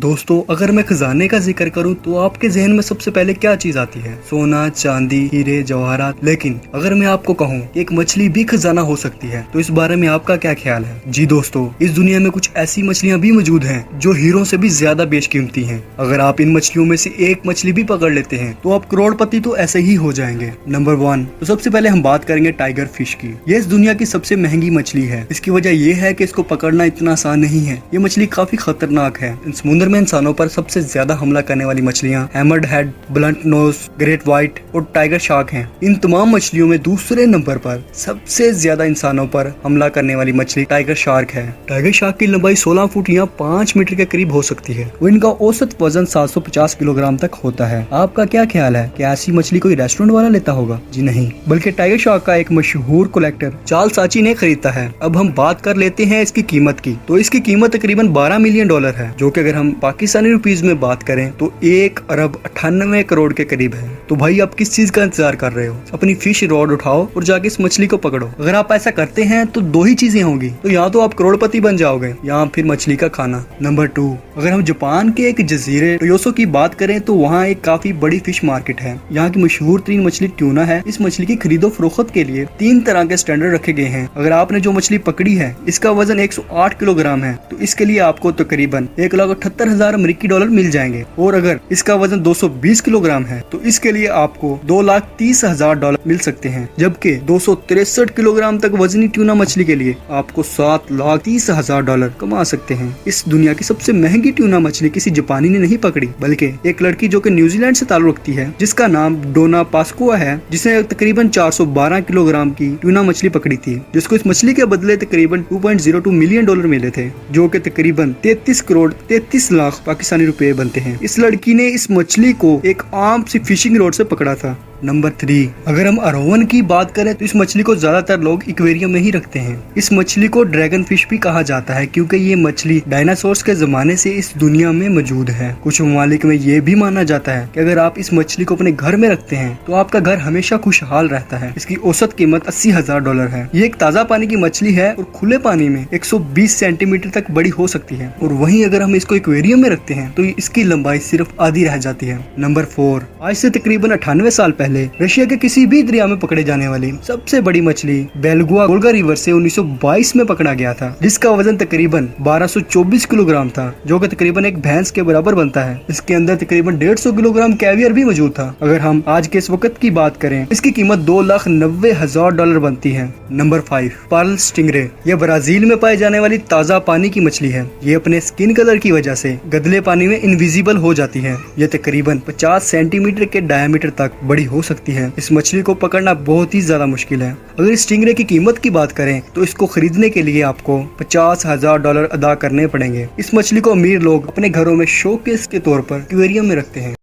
दोस्तों, अगर मैं खजाने का जिक्र करूं तो आपके जहन में सबसे पहले क्या चीज आती है? सोना, चांदी, हीरे, जवाहरात। लेकिन अगर मैं आपको कहूं कि एक मछली भी खजाना हो सकती है तो इस बारे में आपका क्या ख्याल है? जी दोस्तों, इस दुनिया में कुछ ऐसी मछलियां भी मौजूद हैं जो हीरों से भी ज्यादा बेशकीमती हैं। अगर आप इन मछलियों में से एक मछली भी पकड़ लेते हैं तो आप करोड़पति तो ऐसे ही हो जाएंगे। नंबर 1, तो सबसे पहले हम बात करेंगे टाइगर फिश की। ये इस दुनिया की सबसे महंगी मछली है। इसकी वजह यह है कि इसको पकड़ना इतना आसान नहीं है। ये मछली काफी खतरनाक है। समुद्र में इंसानों पर सबसे ज्यादा हमला करने वाली मछलियां hammered head, blunt nose, great white और टाइगर शार्क हैं। इन तमाम मछलियों में दूसरे नंबर पर सबसे ज्यादा इंसानों पर हमला करने वाली मछली टाइगर शार्क है। टाइगर शार्क की लंबाई 16 फुट या 5 मीटर के करीब हो सकती है। इनका औसत वजन 750 किलोग्राम तक होता है। आपका क्या ख्याल है कि ऐसी मछली कोई रेस्टोरेंट वाला लेता होगा? जी नहीं, बल्कि टाइगर शार्क का एक मशहूर कलेक्टर चार्ल्स साची ने खरीदता है। अब हम बात कर लेते हैं इसकी कीमत की। तो इसकी कीमत तकरीबन $12 मिलियन है, जो कि अगर हम पाकिस्तानी रुपीस में बात करें तो 1 अरब 98 करोड़ के करीब है। तो भाई, आप किस चीज का इंतजार कर रहे हो? अपनी फिश रॉड उठाओ और जाके इस मछली को पकड़ो। अगर आप ऐसा करते हैं तो दो ही चीजें होंगी, तो या तो आप करोड़पति बन जाओगे या फिर मछली का खाना। नंबर 2, अगर हम जापान के एक जजीरे टोयोसो की बात करें तो वहाँ एक काफी बड़ी फिश मार्केट है। यहाँ की मशहूर तरीन मछली ट्यूना है। इस मछली की खरीदो फरोख्त के लिए 3 तरह के स्टैंडर्ड रखे गए हैं। अगर आपने जो मछली पकड़ी है इसका वजन 108 किलोग्राम है तो इसके लिए आपको तकरीबन $1,78,000 अमेरिकी मिल जाएंगे। और अगर इसका वजन 220 किलोग्राम है तो इसके लिए आपको $2,30,000 मिल सकते हैं। जबकि 263 किलोग्राम तक वजनी ट्यूना मछली के लिए आपको $7,30,000 कमा सकते हैं। इस दुनिया की सबसे महंगी ट्यूना मछली किसी जापानी ने नहीं पकड़ी, बल्कि एक लड़की जो कि न्यूजीलैंड से ताल्लुक रखती है, जिसका नाम डोना पास्कुआ है, जिसने तकरीबन 412 किलोग्राम की ट्यूना मछली पकड़ी थी, जिसको इस मछली के बदले तकरीबन $2.02 मिलियन मिले थे, जो कि तकरीबन 33 करोड़ 33 लाख पाकिस्तानी रुपए बनते हैं। इस लड़की ने इस मछली को एक आम सी फिशिंग रोड से पकड़ा था। नंबर 3, अगर हम अरोवन की बात करें तो इस मछली को ज्यादातर लोग एक्वेरियम में ही रखते हैं। इस मछली को ड्रैगन फिश भी कहा जाता है क्योंकि ये मछली डायनासोर्स के जमाने से इस दुनिया में मौजूद है। कुछ ममालिक में ये भी माना जाता है कि अगर आप इस मछली को अपने घर में रखते हैं तो आपका घर हमेशा खुशहाल रहता है। इसकी औसत कीमत $80,000 है। ये एक ताज़ा पानी की मछली है और खुले पानी में 120 सेंटीमीटर तक बड़ी हो सकती है। और वहीं अगर हम इसको एक्वेरियम में रखते हैं तो इसकी लंबाई सिर्फ आधी रह जाती है। नंबर 4, आज से तकरीबन 98 साल पहले रशिया के किसी भी दरिया में पकड़े जाने वाली सबसे बड़ी मछली बेलगुआ वोल्गा रिवर से 1922 में पकड़ा गया था, जिसका वजन तकरीबन 1224 किलोग्राम था, जो कि तकरीबन एक भैंस के बराबर बनता है। इसके अंदर तकरीबन 150 किलोग्राम कैवियर भी मौजूद था। अगर हम आज के इस वक्त की बात करें, इसकी कीमत $2,90,000 बनती है। Number 5, pearl stingray. यह ब्राजील में पाई जाने वाली ताज़ा पानी की मछली है। ये अपने स्किन कलर की वजह से गदले पानी में इनविजिबल हो जाती है। यह तकरीबन 50 सेंटीमीटर के डायमीटर तक बड़ी हो सकती है। इस मछली को पकड़ना बहुत ही ज्यादा मुश्किल है। अगर इस स्टिंगरे की कीमत की बात करें तो इसको खरीदने के लिए आपको $50,000 अदा करने पड़ेंगे। इस मछली को अमीर लोग अपने घरों में शोकेस के तौर पर एक्वेरियम में रखते हैं।